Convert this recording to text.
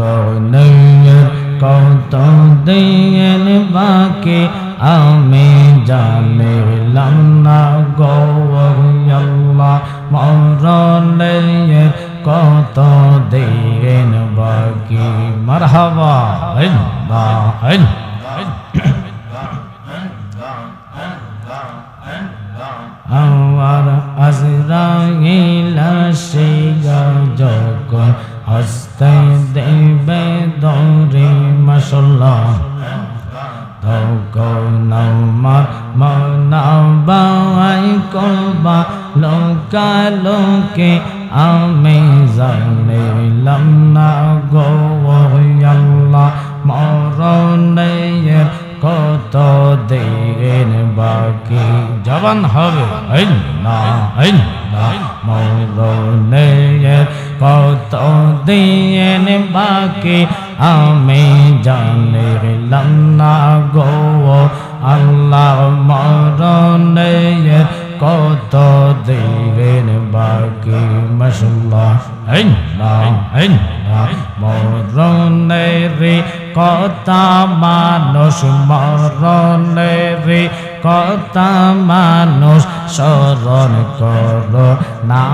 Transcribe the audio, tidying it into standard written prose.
মরণের কত দিন বাকি আমি জানিলাম না গো আল্লাহ মরণের কত দিন বাকি মারহাবা আল্লাহ আমার আজরাইল আসিয়া যখন হস্তে দেবে দৌড়ে মাশাআল্লাহ তখন আমার মনাবাই করবা লোকালোকে আমি জানিলাম না গো আল্লাহ মরণের কত দিন বাকি জবান হবে মরণের কত দিন বাকি আমি জানিলাম না গো আল্লাহ মরণের কত দিন বাকি মাশাআল্লাহ মরণের কথা মানুষ মরণের কথা মানুষ স্মরণ করো না